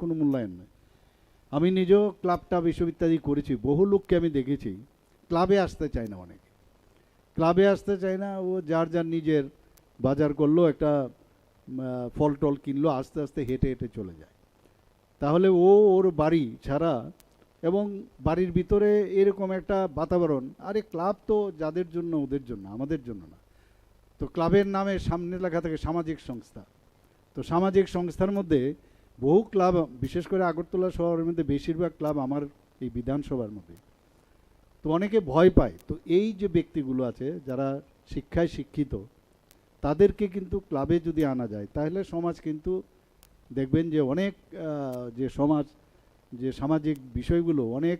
কোনো মূল্যায়ন নেই। আমি নিজেও ক্লাবটা বিশ্ববিদ্যালয় করেছি, বহু লোককে আমি দেখেছি ক্লাবে আসতে চায় না, অনেকে ক্লাবে আসতে চায় না, ও যার যার নিজের বাজার করলো, একটা ফল টল কিনলো, আস্তে আস্তে হেঁটে হেঁটে চলে যায়। তাহলে ও ওর বাড়ি ছাড়া এবং বাড়ির ভিতরে এরকম একটা বাতাবরণ, আরে ক্লাব তো যাদের জন্য ওদের জন্য, আমাদের জন্য না। তো ক্লাবের নামে সামনে লেখা থাকে সামাজিক সংস্থা। তো সামাজিক সংস্থার মধ্যে বহু ক্লাব, বিশেষ করে আগরতলা শহরের মধ্যে বেশিরভাগ ক্লাব আমার এই বিধানসভার মধ্যে। তো অনেকে ভয় পায়। তো এই যে ব্যক্তিগুলো আছে যারা শিক্ষায় শিক্ষিত, তাদেরকে কিন্তু ক্লাবে যদি আনা যায় তাহলে সমাজ কিন্তু দেখবেন যে অনেক যে সমাজ, যে সামাজিক বিষয়গুলো অনেক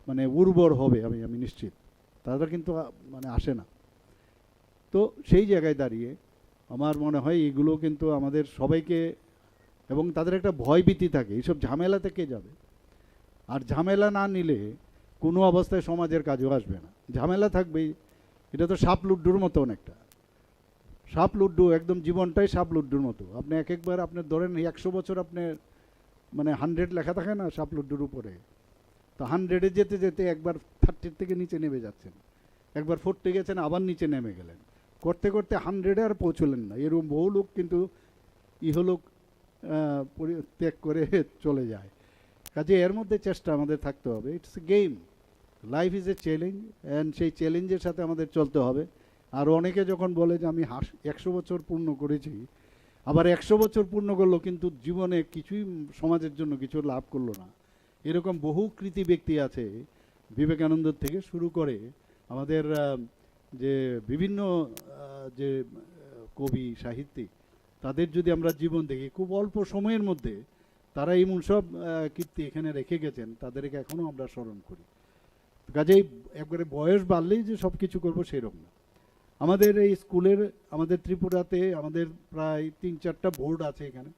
মানে উর্বর হবে, আমি নিশ্চিত। তারা কিন্তু মানে আসে না। তো সেই জায়গায় দাঁড়িয়ে আমার মনে হয় এগুলো কিন্তু আমাদের সবাইকে, এবং তাদের একটা ভয়ভীতি থাকে, এইসব ঝামেলা থেকে যাবে। আর ঝামেলা না নিলে কোনো অবস্থায় সমাজের কাজেও আসবে না, ঝামেলা থাকবেই। এটা তো সাপ লুড্ডুর মতো, অনেকটা সাপ লুড্ডু, একদম জীবনটাই সাপ লুড্ডুর মতো। আপনি এক একবার আপনার ধরেন 100 বছর আপনি মানে 100 লেখা থাকে না সাপ লুড্ডুর উপরে, তো 100-এ যেতে যেতে একবার 30 থেকে নিচে নেমে যাচ্ছেন, একবার 40 গেছেন, আবার নিচে নেমে গেলেন, করতে করতে 100-এ আর পৌঁছলেন না। এরকম বহু লোক কিন্তু ইহলোক পরিত্যাগ করে চলে যায়। কাজে এর মধ্যে চেষ্টা আমাদের থাকতে হবে। It's a game, life is a challenge, and সেই চ্যালেঞ্জের সাথে আমাদের চলতে হবে। আর অনেকে যখন বলে যে আমি 100 বছর পূর্ণ করেছি, আবার 100 বছর পূর্ণ করলো কিন্তু জীবনে কিছুই সমাজের জন্য কিছু লাভ করলো না, এরকম বহু কৃতি ব্যক্তি আছে, বিবেকানন্দ থেকে শুরু করে আমাদের যে বিভিন্ন যে কবি সাহিত্যিক, তাদের যদি আমরা জীবন দেখি, খুব অল্প সময়ের মধ্যে তারা এমন সব কীর্তি এখানে রেখে গেছেন, তাদেরকে এখনও আমরা স্মরণ করি। কাজেই একবারে বয়স বাড়লেই যে সব কিছু করবো সেরকম না। আমাদের এই স্কুলের, আমাদের ত্রিপুরাতে আমাদের প্রায় 3-4টা বোর্ড আছে এখানে,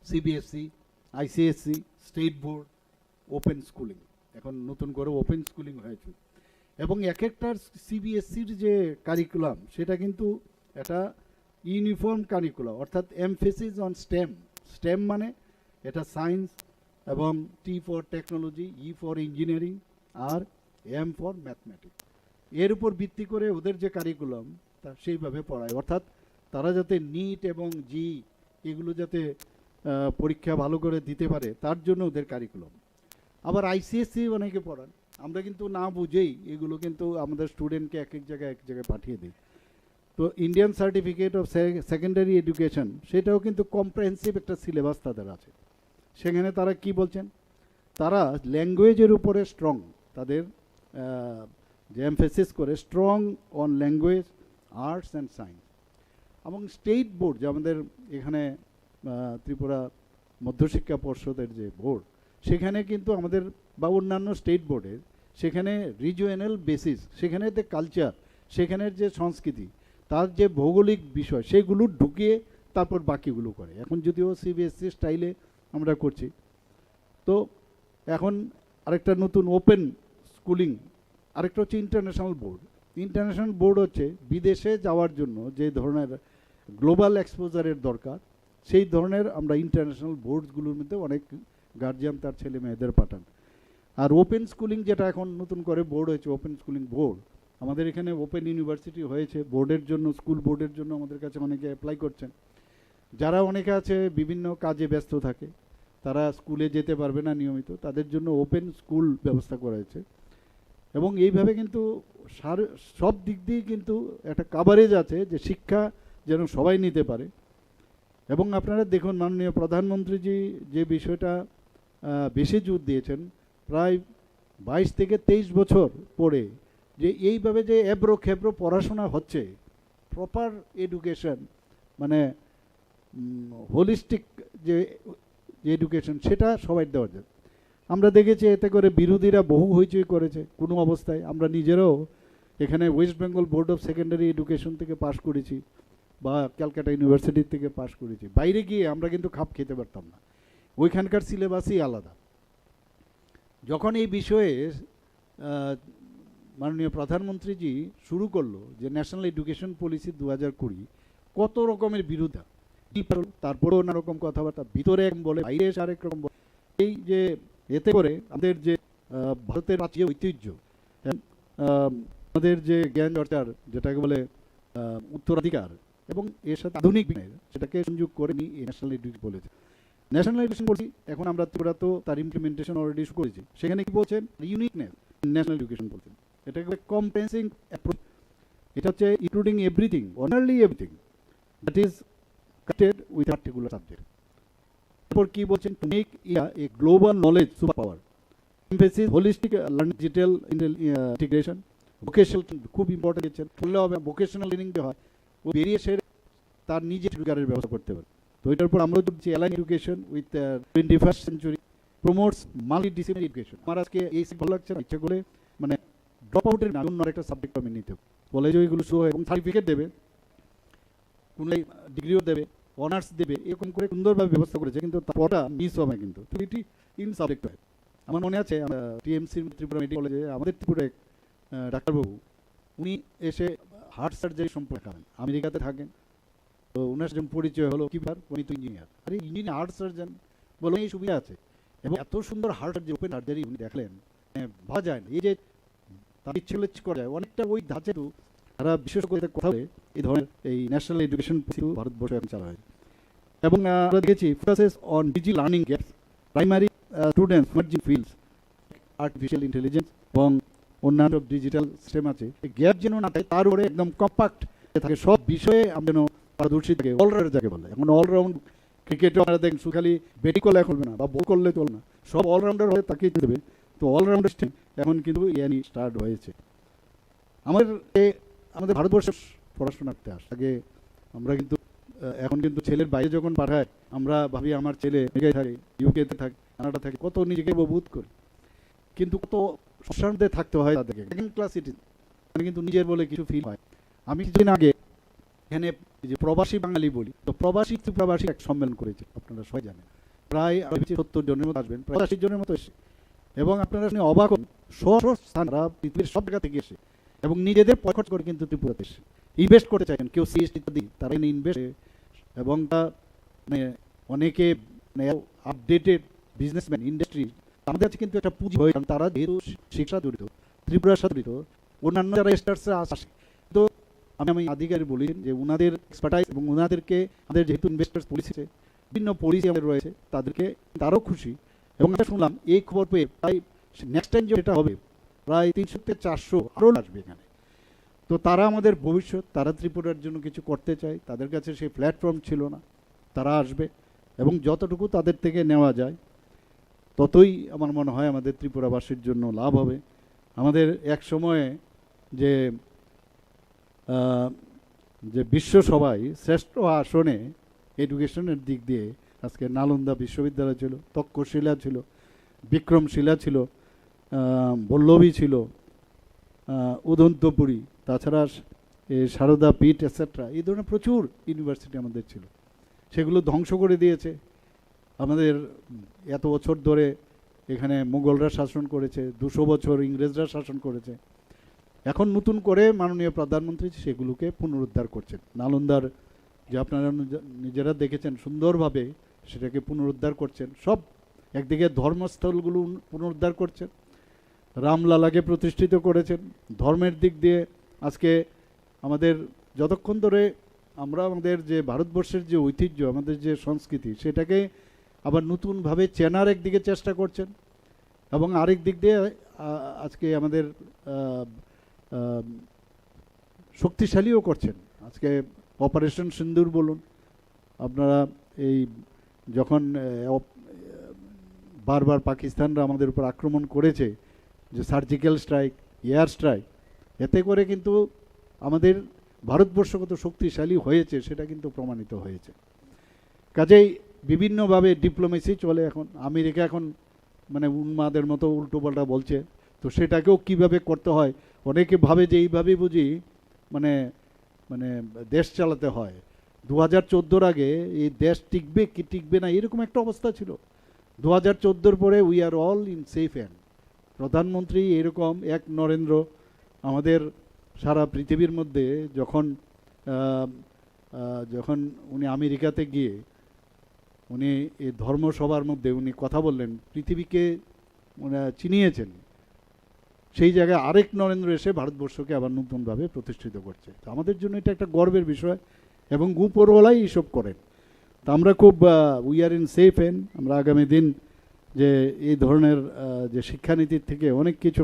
CBSE, ICSE, state board, open schooling. এখন নতুন করে ওপেন স্কুলিং হয়েছে, এবং এক একটার সিবিএসসির যে কারিকুলাম সেটা কিন্তু একটা ইউনিফর্ম কারিকুলাম, অর্থাৎ এমফেসিস অন স্টেম। স্টেম মানে এটা সায়েন্স, এবং T for technology, E for engineering, আর এম ফর ম্যাথমেটিক্স। এর উপর ভিত্তি করে ওদের যে কারিকুলাম তা সেইভাবে পড়ায়, অর্থাৎ তারা যাতে নিট এবং জি এগুলো যাতে পরীক্ষা ভালো করে দিতে পারে তার জন্য ওদের কারিকুলাম। আবার আইসিএসসি অনেকে পড়ান, আমরা কিন্তু না বুঝেই এগুলো কিন্তু আমাদের স্টুডেন্টকে এক জায়গায় পাঠিয়ে দিই। তো Indian certificate of secondary education, সেটাও কিন্তু কম্প্রেহেন্সিভ একটা সিলেবাস তাদের আছে। সেখানে তারা কি বলছেন, তারা ল্যাঙ্গুয়েজের উপরে স্ট্রং, তাদের যে এমফেসিস করে strong on language, arts and science. এবং স্টেট বোর্ড, যে আমাদের এখানে ত্রিপুরা মধ্যশিক্ষা পর্ষদের যে বোর্ড, সেখানে কিন্তু আমাদের বা অন্যান্য স্টেট বোর্ডের, সেখানে রিজিওনাল বেসিস, সেখানে যে কালচার, সেখানের যে সংস্কৃতি, তার যে ভৌগোলিক বিষয়, সেগুলো ঢুকিয়ে তারপর বাকিগুলো করে। এখন যদিও সিবিএসসি স্টাইলে আমরা করছি। তো এখন আরেকটা নতুন ওপেন স্কুলিং, আরেকটা হচ্ছে ইন্টারন্যাশনাল বোর্ড। ইন্টারন্যাশনাল বোর্ড হচ্ছে বিদেশে যাওয়ার জন্য যে ধরনের গ্লোবাল এক্সপোজারের দরকার, সেই ধরনের আমরা ইন্টারন্যাশনাল বোর্ডসগুলোর মধ্যে অনেক গার্জিয়ান তার ছেলে মেয়েদের পাঠান। আর ওপেন স্কুলিং যেটা এখন নতুন করে বোর্ড হয়েছে, ওপেন স্কুলিং বোর্ড, আমাদের এখানে ওপেন ইউনিভার্সিটি হয়েছে বোর্ডের জন্য, স্কুল বোর্ডের জন্য আমাদের কাছে অনেকে অ্যাপ্লাই করছেন। যারা অনেকে আছে বিভিন্ন কাজে ব্যস্ত থাকে, তারা স্কুলে যেতে পারবে না নিয়মিত, তাদের জন্য ওপেন স্কুল ব্যবস্থা করা হয়েছে। এবং এইভাবে কিন্তু সব দিক দিয়ে কিন্তু একটা কাভারেজ আছে, যে শিক্ষা যেন সবাই নিতে পারে। এবং আপনারা দেখুন, মাননীয় প্রধানমন্ত্রীজি যে বিষয়টা বেশি জোর দিয়েছেন, প্রায় 22 থেকে 23 বছর পরে, যে এইভাবে যে এবড়ো খেবড়ো পড়াশোনা হচ্ছে, প্রপার এডুকেশন মানে হোলিস্টিক যে এডুকেশন, সেটা সবাই দেওয়া যায়। আমরা দেখেছি এতে করে বিরোধীরা বহু হইচই করেছে। কোনো অবস্থায় আমরা নিজেরাও এখানে West Bengal board of secondary education থেকে পাশ করেছি, বা ক্যালকাটা ইউনিভার্সিটি থেকে পাশ করেছি। বাইরে গিয়ে আমরা কিন্তু খাপ খেতে পারতাম না, ওইখানকার সিলেবাসই আলাদা। যখন এই বিষয়ে মাননীয় প্রধানমন্ত্রীজি শুরু করলো যে ন্যাশনাল এডুকেশন পলিসি 2020, কত রকমের বিরোধা, তারপরেও নানারকম কথাবার্তা, ভিতরে এক বলে বাইরে এসে আরেক রকম বলে। এই যে এতে করে আমাদের যে ভারতের প্রাচীন ঐতিহ্য, আমাদের যে জ্ঞান চর্চার যেটাকে বলে উত্তরাধিকার, এবং এর সাথে আধুনিক বিজ্ঞানের সেটাকে সংযোগ করে নিয়ে ন্যাশনাল এডুকেশন বলেছে। ন্যাশনাল এডুকেশন বলছি, এখন আমরা ত্রিপুরা তো তার ইমপ্লিমেন্টেশন অলরেডি শুরু করেছি। সেখানে কি বলছেন? ইউনিকনেস ন্যাশনাল এডুকেশন বলছেন। এটাকে কম্প্রেহেন্সিভ অ্যাপ্রোচ। এটা হচ্ছে including everything, honourly everything that is connected with a particular subject. এরপর কি বলছেন? To make a global knowledge super power, emphasis holistic learning, digital integration, vocational খুব ইম্পর্টেন্ট দিচ্ছেন। বললে হবে ভোকেশনাল ট্রেনিং যে হয়, ও বেরিয়ে সেরে তার নিজের রোজগারের ব্যবস্থা করতে পারে। তো এটার উপর আমরা যদি align education with 21st century promotes multidisciplinary education. আমার আজকে এই ভালো লাগছে না, ইচ্ছে করে মানে ড্রপ আউটের অন্য একটা সাবজেক্ট আমি নিতে কলেজে ওইগুলো শুরু হয় এবং সার্টিফিকেট দেবে, কোনো ডিগ্রিও দেবে, অনার্স দেবে, এরকম করে সুন্দরভাবে ব্যবস্থা করেছে। কিন্তু তারপরটা মিস হবে, কিন্তু এটি ইন সাবজেক্ট হয়। আমার মনে আছে টিএমসির ত্রিপুরা মেডিকেল কলেজে আমাদের ত্রিপুরায় ডাক্তারবাবু, উনি এসে হার্ট সার্জারি সম্পর্কে খাবেন, আমেরিকাতে থাকেন। তো ওনার সাথে পরিচয় হলো, কি ব্যাপার? উনি তো ইঞ্জিনিয়ার। আরে ইঞ্জিনিয়ার, হার্ট সার্জন, বলে এই সুবিধা আছে। এবং এত সুন্দর হার্ট সার্জারি, ওপেন সার্জারি উনি দেখলেন, ভাবা যায় না। এই যে তার ইচ্ছে করা যায় অনেকটা ওই ধাঁচে। তারা বিশেষ করে কথা বলে এই ধরনের এই ন্যাশনাল এডুকেশন ভারতবর্ষে এখন চালা হয়। এবং আমরা দেখেছি focuses on digi learning gaps, primary students emerging fields, artificial intelligence এবং অন্যান্য ডিজিটাল সিস্টেম আছে। এই গ্যাপ যেন না থাকে, তার উপরে একদম কম্পাক্ট থাকে, সব বিষয়ে আমরা যেন পারদর্শী থাকে। অলরাউন্ডার যাকে বলে, এখন অলরাউন্ড ক্রিকেটে আমরা দেখেন শুধু খালি ব্যাটিং করলে চলবে না বা বল করলে চলবে না, সব অলরাউন্ডার হয়ে তাকিয়ে দেবে। তো অলরাউন্ডার টিম এখন কিন্তু ইয়ানি স্টার্ট হয়েছে। আমাদের ভারতবর্ষে পড়াশোনা করতে আসে আগে আমরা কিন্তু এখন কিন্তু ছেলের বাইরে যখন পাঠায় আমরা ভাবি আমার ছেলে আমেরিকায় থাকে, ইউকেতে থাকে, কানাডা থাকে, কত নিজেকে বোধ করি। কিন্তু কত সংসারে থাকতে হয় তাদেরকে। সেকেন্ড ক্লাস সিটিজেন মানে কিন্তু নিজের বলে কিছু ফিল হয়। আমি কিছুদিন আগে এখানে যে প্রবাসী বাঙালি বলি, তো প্রবাসী প্রবাসী এক সম্মেলন করেছে, আপনারা সবাই জানেন। প্রায় 70 জনের মতো আসবেন, প্রায় 80 জনের মতো এসে। এবং আপনারা শুনে অবাক হন, স্থানরা পৃথিবীর সব জায়গা থেকে এসে এবং নিজেদের খরচ করে কিন্তু ত্রিপুরাতে এসে ইনভেস্ট করতে চাইছেন। কেউ সিএসটি দিই, তারা ইনভেস্ট এবং তা মানে অনেকে আপডেটেড বিজনেসম্যান, ইন্ডাস্ট্রি, আমাদের কাছে কিন্তু একটা পুঁজি হয়। কারণ তারা যেহেতু শিক্ষা জড়িত, ত্রিপুরার সাথে জড়িত, অন্যান্য যারা স্টার্টসরা আসে। তো আমি আধিকারিক বলি যে ওনাদের এক্সপার্টাইজ এবং ওনাদেরকে আমাদের যেহেতু ইনভেস্টার্স পলিসি আছে, বিভিন্ন পলিসি আমাদের রয়েছে, তাদেরকে তারাও খুশি। এবং আমরা শুনলাম এই খবর পেয়ে প্রায় নেক্সট টাইম যেটা হবে প্রায় 300 থেকে 400 আরও আসবে এখানে। তো তারা আমাদের ভবিষ্যৎ, তারা ত্রিপুরার জন্য কিছু করতে চায়, তাদের কাছে সেই প্ল্যাটফর্ম ছিল না, তারা আসবে এবং যতটুকু তাদের থেকে নেওয়া যায় ততই আমার মনে হয় আমাদের ত্রিপুরাবাসীর জন্য লাভ হবে। আমাদের এক সময়ে যে বিশ্বসভায় শ্রেষ্ঠ আসনে এডুকেশনের দিক দিয়ে আজকে নালন্দা বিশ্ববিদ্যালয় ছিল, তক্ষশিলা ছিল, বিক্রমশিলা ছিল, বল্লভী ছিল, উদন্তপুরী, তাছাড়া সারদা পীঠ এটসেট্রা, এই ধরনের প্রচুর ইউনিভার্সিটি আমাদের ছিল। সেগুলো ধ্বংস করে দিয়েছে। আমাদের এত বছর ধরে এখানে মুঘলরা শাসন করেছে, 200 বছর ইংরেজরা শাসন করেছে। এখন নতুন করে মাননীয় প্রধানমন্ত্রী সেগুলোকে পুনরুদ্ধার করছেন। নালন্দার যে আপনারা নিজেরা দেখেছেন সুন্দরভাবে সেটাকে পুনরুদ্ধার করছেন। সব একদিকে ধর্মস্থলগুলো পুনরুদ্ধার করছেন, রামলালাকে প্রতিষ্ঠিত করেছেন। ধর্মের দিক দিয়ে আজকে আমাদের যতক্ষণ ধরে আমরা আমাদের যে ভারতবর্ষের যে ঐতিহ্য, আমাদের যে সংস্কৃতি, সেটাকে আবার নতুনভাবে চেনার একদিকে চেষ্টা করছেন এবং আরেক দিক দিয়ে আজকে আমাদের শক্তিশালীও করছেন। আজকে অপারেশন সিন্দুর বলুন, আপনারা এই যখন বারবার পাকিস্তানরা আমাদের উপর আক্রমণ করেছে, যে সার্জিক্যাল স্ট্রাইক, এয়ার স্ট্রাইক, এতে করে কিন্তু আমাদের ভারতবর্ষ কত শক্তিশালী হয়েছে সেটা কিন্তু প্রমাণিত হয়েছে। কাজেই বিভিন্নভাবে ডিপ্লোমেসি চলে এখন। আমেরিকা এখন মানে উন্মাদের মতো উল্টোপাল্টা বলছে, তো সেটাকেও কিভাবে করতে হয় অনেকে ভাবে যে এইভাবে বুঝি মানে মানে দেশ চালাতে হয়। 2014 আগে এই দেশ টিকবে কি টিকবে না এরকম একটা অবস্থা ছিল। 2014 পরে we are all in safe hand. প্রধানমন্ত্রী এরকম এক নরেন্দ্র আমাদের সারা পৃথিবীর মধ্যে যখন যখন উনি আমেরিকাতে গিয়ে উনি এই ধর্মসভার মধ্যে উনি কথা বললেন, পৃথিবীকে চিনিয়েছেন, সেই জায়গায় আরেক নরেন্দ্র এসে ভারতবর্ষকে আবার নতুনভাবে প্রতিষ্ঠিত করছে। তো আমাদের জন্য এটা একটা গর্বের বিষয়, এবং উপরওয়ালাই এইসব করেন। তো আমরা খুব we are in safe hand. আমরা আগামী দিন যে এই ধরনের যে শিক্ষানীতির থেকে অনেক কিছু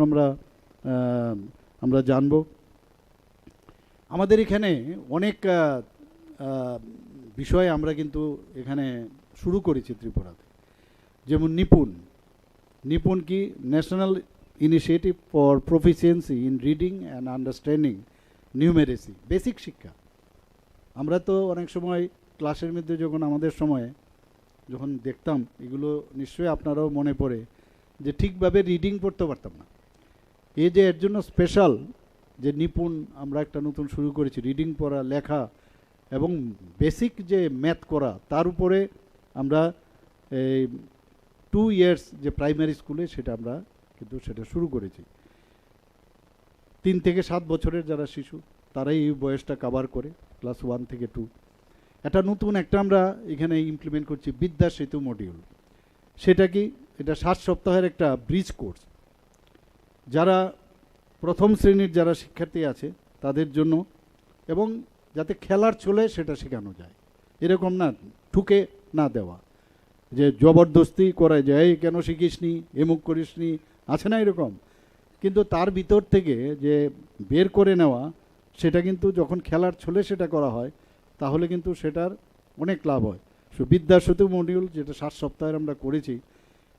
আমরা জানব। আমাদের এখানে অনেক বিষয় আমরা কিন্তু এখানে শুরু করেছি ত্রিপুরাতে, যেমন নিপুণ কি national initiative for proficiency in reading and understanding numeracy, basic শিক্ষা। আমরা তো অনেক সময় ক্লাসের মধ্যে যখন আমাদের সময়ে যখন দেখতাম, এগুলো নিশ্চয়ই আপনারাও মনে পড়ে, যে ঠিকভাবে রিডিং পড়তে পারতাম না। এই যে এর জন্য স্পেশাল যে নিপুণ আমরা একটা নতুন শুরু করেছি, রিডিং পড়া, লেখা এবং বেসিক যে ম্যাথ করা, তার উপরে আমরা এই 2 ইয়ার্স যে প্রাইমারি স্কুলে সেটা আমরা কিন্তু সেটা শুরু করেছি। 3 থেকে 7 বছরের যারা শিশু তারাই এই বয়সটা কভার করে, ক্লাস 1 থেকে 2। এটা নতুন একটা আমরা এখানে ইমপ্লিমেন্ট করছি, বিদ্যা সেতু মডিউল। সেটা কি, এটা 7 সপ্তাহের একটা ব্রিজ কোর্স, যারা প্রথম শ্রেণীর যারা শিক্ষার্থী আছে তাদের জন্য, এবং যাতে খেলার চলে সেটা শেখানো যায়। এরকম না ঠুকে না দেওয়া, যে জবরদস্তি করা যায়, কেন শিখিসনি, এমুক করিসনি, আছে না এরকম। কিন্তু তার ভিতর থেকে যে বের করে নেওয়া, সেটা কিন্তু যখন খেলার ছলে সেটা করা হয়, তাহলে কিন্তু সেটার অনেক লাভ হয়। বিদ্যা সেতু মডিউল যেটা 7 সপ্তাহের আমরা করেছি,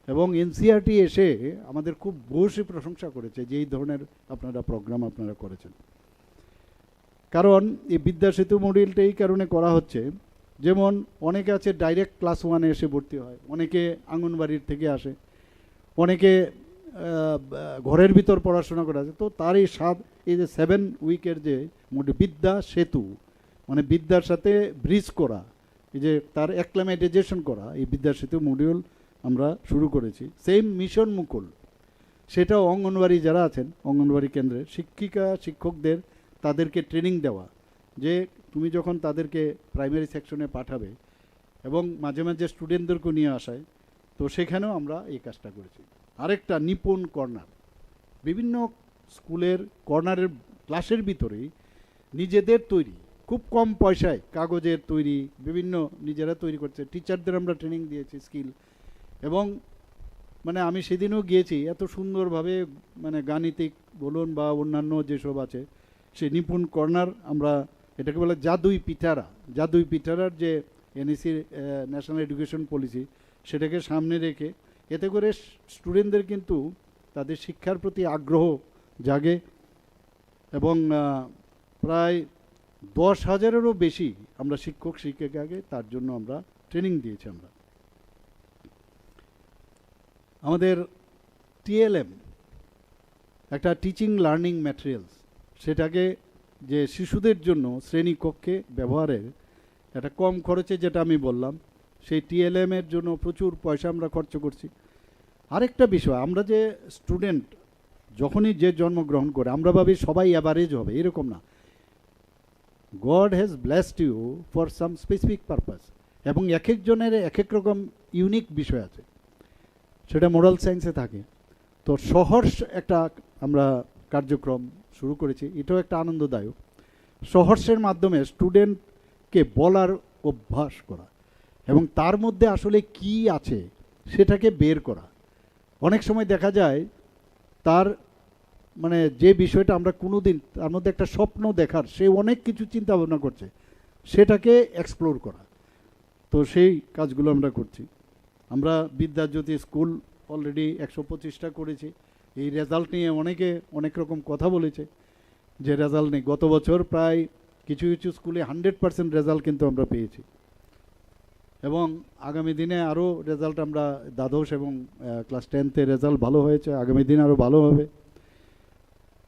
এবং এনসিইআরটি এসে আমাদের খুব বসে প্রশংসা করেছে যে এই ধরনের আপনারা প্রোগ্রাম আপনারা করেছেন। কারণ এই বিদ্যা সেতু মডিউলটা এই কারণে করা হচ্ছে, যেমন অনেকে আছে ডাইরেক্ট ক্লাস 1-এ এসে ভর্তি হয়, অনেকে আঙ্গনবাড়ির থেকে আসে, অনেকে ঘরের ভিতর পড়াশোনা করে আছে। তো তার এই যে 7 উইকের যে বিদ্যা সেতু, মানে বিদ্যার সাথে ব্রিজ করা, এই যে তার অ্যাক্লামেটাইজেশন করা, এই বিদ্যা সেতু মডিউল আমরা শুরু করেছি। সেম মিশন মুকুল, সেটাও অঙ্গনবাড়ি যারা আছেন, অঙ্গনবাড়ি কেন্দ্রে শিক্ষকদের তাদেরকে ট্রেনিং দেওয়া, যে তুমি যখন তাদেরকে প্রাইমারি সেকশনে পাঠাবে এবং মাঝে মাঝে স্টুডেন্টদেরকে নিয়ে আসায়, তো সেখানেও আমরা এই কাজটা করেছি। আরেকটা নিপুণ কর্নার, বিভিন্ন স্কুলের কর্নারের ক্লাসের ভিতরেই নিজেদের তৈরি, খুব কম পয়সায় কাগজের তৈরি, বিভিন্ন নিজেরা তৈরি করছে। টিচারদের আমরা ট্রেনিং দিয়েছি স্কিল, এবং মানে আমি সেদিনও গিয়েছি, এত সুন্দরভাবে মানে গাণিতিক বলুন বা অন্যান্য যেসব আছে, সে নিপুণ কর্নার আমরা এটাকে বলে জাদুই পিঠারার যে এনইসি ন্যাশনাল এডুকেশন পলিসি, সেটাকে সামনে রেখে, এতে করে স্টুডেন্টদের কিন্তু তাদের শিক্ষার প্রতি আগ্রহ জাগে, এবং প্রায় 10,000-এরও বেশি আমরা শিক্ষক শিক্ষিকাকে তার জন্য আমরা ট্রেনিং দিয়েছি। আমাদের টিএলএম একটা টিচিং লার্নিং ম্যাটেরিয়ালস, সেটাকে যে শিশুদের জন্য শ্রেণীকক্ষে ব্যবহারের একটা কম খরচে, যেটা আমি বললাম, সেই টিএলএমের জন্য প্রচুর পয়সা আমরা খরচ করছি। আরেকটা বিষয়, আমরা যে স্টুডেন্ট যখনই যে জন্মগ্রহণ করে, আমরা ভাবি সবাই অ্যাভারেজ হবে, এরকম না। God has blessed you for some specific purpose, এবং এক একজনের এক এক রকম ইউনিক বিষয় আছে, সেটা মোরাল সায়েন্সে থাকে। তো সহর্ষ একটা আমরা কার্যক্রম শুরু করেছি, এটাও একটা আনন্দদায়ক। সহর্ষের মাধ্যমে স্টুডেন্টকে বলার অভ্যাস করা, এবং তার মধ্যে আসলে কি আছে সেটাকে বের করা। অনেক সময় দেখা যায় তার মানে যে বিষয়টা আমরা কোনোদিন, তার মধ্যে একটা স্বপ্ন দেখার, সে অনেক কিছু চিন্তা ভাবনা করছে, সেটাকে এক্সপ্লোর করা। তো সেই কাজগুলো আমরা করছি। আমরা বিদ্যাজ্যোতি স্কুল অলরেডি 125টা করেছি। এই রেজাল্ট নিয়ে অনেকে অনেক রকম কথা বলেছে, যে রেজাল্ট নেই। গত বছর প্রায় কিছু কিছু স্কুলে 100% রেজাল্ট কিন্তু আমরা পেয়েছি, এবং আগামী দিনে আরও রেজাল্ট আমরা দ্বাদশ এবং ক্লাস 10-তে রেজাল্ট ভালো হয়েছে, আগামী দিন আরও ভালো হবে।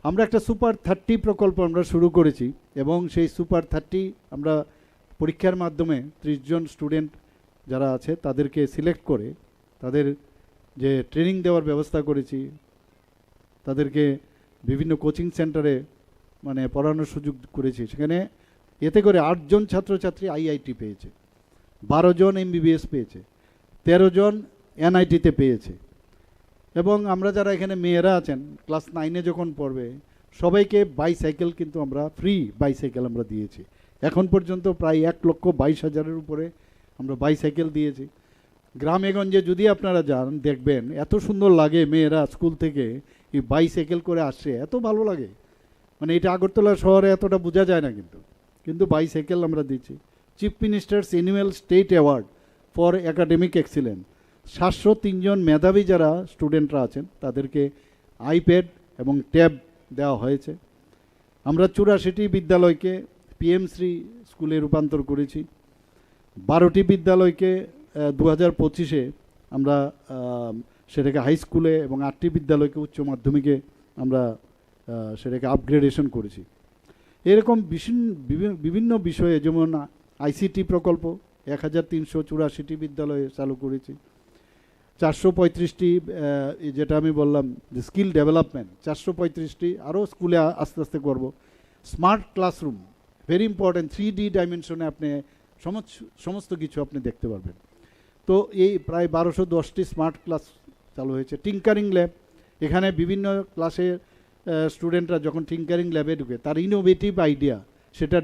আমরা একটা সুপার 30 প্রকল্প আমরা শুরু করেছি, এবং সেই সুপার 30 আমরা পরীক্ষার মাধ্যমে 30 জন স্টুডেন্ট যারা আছে তাদেরকে সিলেক্ট করে তাদের যে ট্রেনিং দেওয়ার ব্যবস্থা করেছি, তাদেরকে বিভিন্ন কোচিং সেন্টারে মানে পড়ানোর সুযোগ করেছি। সেখানে এতে করে 8 জন ছাত্রছাত্রী আইআইটি পেয়েছে, 12 জন এমবিবিএস পেয়েছে, 13 জন এনআইটিতে পেয়েছে। এবং আমরা যারা এখানে মেয়েরা আছেন ক্লাস 9-এ যখন পড়বে সবাইকে বাইসাইকেল কিন্তু আমরা ফ্রি বাইসাইকেল আমরা দিয়েছি। এখন পর্যন্ত প্রায় 1,22,000-এর উপরে আমরা বাইসাইকেল দিয়েছি। গ্রামে গঞ্জে যদি আপনারা যান দেখবেন এত সুন্দর লাগে, মেয়েরা স্কুল থেকে এই বাইসাইকেল করে আসছে, এত ভালো লাগে। মানে এটা আগরতলা শহরে এতটা বোঝা যায় না, কিন্তু বাইসাইকেল আমরা দিচ্ছি। Chief ministers annual state award for academic excellence, 703 জন মেধাবী যারা স্টুডেন্টরা আছেন তাদেরকে আইপ্যাড এবং ট্যাব দেওয়া হয়েছে। আমরা 84টি বিদ্যালয়কে পিএমশ্রী স্কুলে রূপান্তর করেছি। 12টি বিদ্যালয়কে 2025-এ আমরা সেটাকে হাই স্কুলে এবং 8টি বিদ্যালয়কে উচ্চ মাধ্যমিকে আমরা সেটাকে আপগ্রেডেশন করেছি। এরকম বিভিন্ন বিষয়ে, যেমন আইসিটি প্রকল্প 1384টি বিদ্যালয়ে চালু করেছি। 435টি, যেটা আমি বললাম যে স্কিল ডেভেলপমেন্ট, 435টি আরও স্কুলে আস্তে আস্তে করব। Smart classroom very important, 3D ডাইমেনশনে আপনি সমস্ত কিছু আপনি দেখতে পারবেন। তো এই প্রায় 1210টি স্মার্ট ক্লাস চালু হয়েছে। টিঙ্কারিং ল্যাব, এখানে বিভিন্ন ক্লাসের স্টুডেন্টরা যখন টিঙ্কারিং ল্যাবে ঢুকে তার ইনোভেটিভ আইডিয়া, সেটা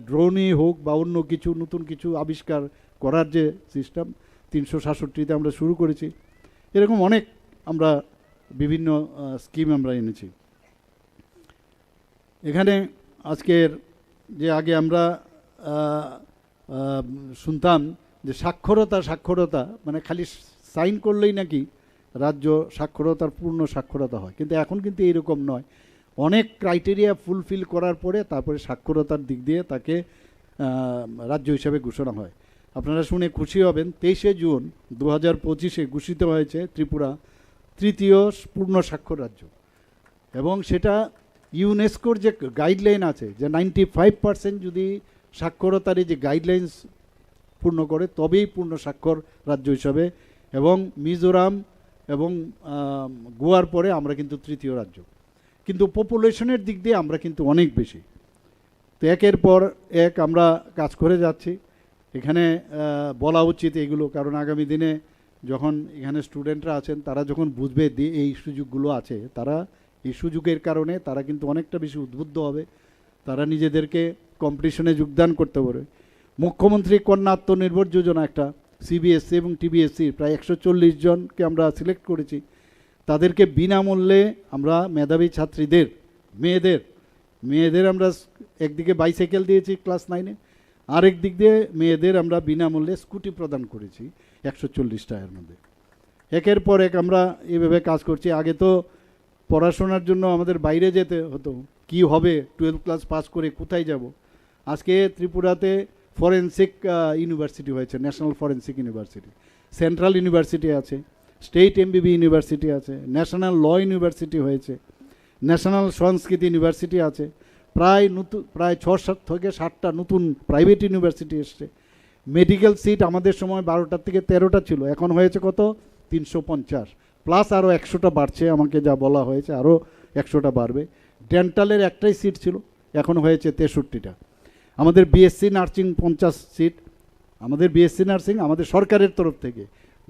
ড্রোনই হোক বা অন্য কিছু নতুন কিছু আবিষ্কার করার যে সিস্টেম, 367টিতে আমরা শুরু করেছি। এরকম অনেক আমরা বিভিন্ন স্কিম আমরা এনেছি। এখানে আজকের যে আগে আমরা শুনতাম যে সাক্ষরতা মানে খালি সাইন করলেই নাকি রাজ্য সাক্ষরতার পূর্ণ সাক্ষরতা হয়, কিন্তু এখন কিন্তু এইরকম নয়। অনেক ক্রাইটেরিয়া ফুলফিল করার পরে তারপরে সাক্ষরতার দিক দিয়ে তাকে রাজ্য হিসাবে ঘোষণা হয়। আপনারা শুনে খুশি হবেন, 23শে জুন 2025-এ ঘোষিত হয়েছে ত্রিপুরা তৃতীয় পূর্ণ স্বাক্ষর রাজ্য। এবং সেটা ইউনেস্কোর যে গাইডলাইন আছে যে 95% যদি সাক্ষরতার এই যে গাইডলাইন্স পূর্ণ করে তবেই পূর্ণ স্বাক্ষর রাজ্য হিসাবে। এবং মিজোরাম এবং গোয়ার পরে আমরা কিন্তু তৃতীয় রাজ্য, কিন্তু পপুলেশনের দিক দিয়ে আমরা কিন্তু অনেক বেশি। তো একের পর এক আমরা কাজ করে যাচ্ছি। এখানে বলা উচিত এগুলো, কারণ আগামী দিনে যখন এখানে স্টুডেন্টরা আছেন তারা যখন বুঝবে এই সুযোগগুলো আছে, তারা এই সুযোগের কারণে তারা কিন্তু অনেকটা বেশি উদ্বুদ্ধ হবে, তারা নিজেদেরকে কম্পিটিশনে যোগদান করতে পারে। মুখ্যমন্ত্রী কন্যা আত্মনির্ভর যোজনা একটা, সিবিএসসি এবং টিবিএসসি প্রায় 140 জনকে আমরা সিলেক্ট করেছি। তাদেরকে বিনামূল্যে আমরা মেধাবী ছাত্রীদের মেয়েদের আমরা একদিকে বাইসাইকেল দিয়েছি ক্লাস 9-এ, আরেক দিক দিয়ে মেয়েদের আমরা বিনামূল্যে স্কুটি প্রদান করেছি 140 টাকার মধ্যে। একের পর এক আমরা এইভাবে কাজ করছি। আগে তো পড়াশোনার জন্য আমাদের বাইরে যেতে হতো, কি হবে 12 ক্লাস পাস করে কোথায় যাব। আজকে ত্রিপুরাতে ফরেন্সিক ইউনিভার্সিটি হয়েছে, national forensic university, central university আছে, স্টেট এমবিবি ইউনিভার্সিটি আছে, ন্যাশনাল ল ইউনিভার্সিটি হয়েছে, ন্যাশনাল সংস্কৃতি ইউনিভার্সিটি আছে, প্রায় 6-7 থেকে 7টা নতুন প্রাইভেট ইউনিভার্সিটি এসছে। মেডিকেল সিট আমাদের সময় 12টা থেকে 13টা ছিল, এখন হয়েছে কত 350, প্লাস আরও 100টা বাড়ছে, আমাকে যা বলা হয়েছে আরও 100টা বাড়বে। ডেন্টালের একটাই সিট ছিল, এখন হয়েছে 63টা। আমাদের বিএসসি নার্সিং 50 সিট, আমাদের বিএসসি নার্সিং আমাদের সরকারের তরফ থেকে,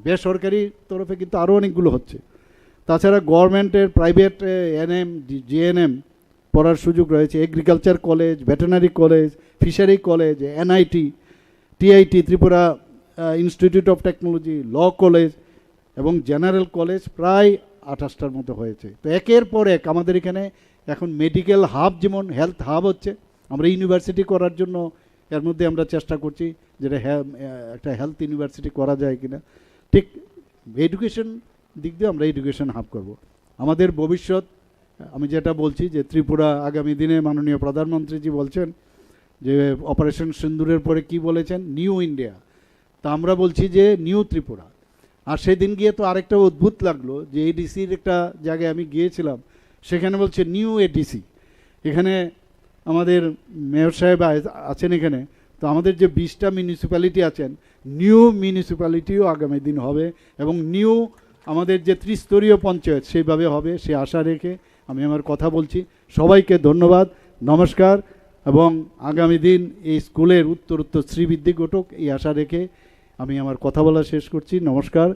বেসরকারি তরফে কিন্তু আরও অনেকগুলো হচ্ছে। তাছাড়া গভর্নমেন্টের প্রাইভেট এনএম জিএনএম পড়ার সুযোগ রয়েছে, agriculture college, veterinary college, fishery college, NIT, TIT Tripura institute of technology, law college এবং জেনারেল কলেজ প্রায় 28টার মতো হয়েছে। তো একের পর এক আমাদের এখানে এখন মেডিকেল হাব, যেমন হেলথ হাব হচ্ছে, আমরা ইউনিভার্সিটি করার জন্য এর মধ্যে আমরা চেষ্টা করছি যেটা একটা হেলথ ইউনিভার্সিটি করা যায় কিনা। ঠিক এডুকেশন দিক দিয়ে আমরা এডুকেশন হাব করব। আমাদের ভবিষ্যৎ, আমি যেটা বলছি যে ত্রিপুরা আগামী দিনে মাননীয় প্রধানমন্ত্রীজি বলছেন যে অপারেশন সিন্দুরের পরে কি বলেছেন, নিউ ইন্ডিয়া। তা আমরা বলছি যে নিউ ত্রিপুরা। আর সেদিন গিয়ে তো আরেকটা অদ্ভুত লাগলো যে এডিসির একটা জায়গায় আমি গিয়েছিলাম, সেখানে বলছে নিউ এডিসি। এখানে আমাদের মেয়র সাহেব আছেন এখানে, তো আমাদের যে 20টা মিউনিসিপ্যালিটি আছেন, নিউ মিউনিসিপ্যালিটিও আগামী দিন হবে এবং নিউ আমাদের যে ত্রিস্তরীয় পঞ্চায়েত সেইভাবে হবে, সে আশা রেখে আমি আমার কথা বলছি। সবাইকে ধন্যবাদ, নমস্কার। এবং আগামী দিন এই স্কুলের উত্তরোত্তর শ্রীবৃদ্ধি ঘটুক এই আশা রেখে আমি আমার কথা বলা শেষ করছি। নমস্কার।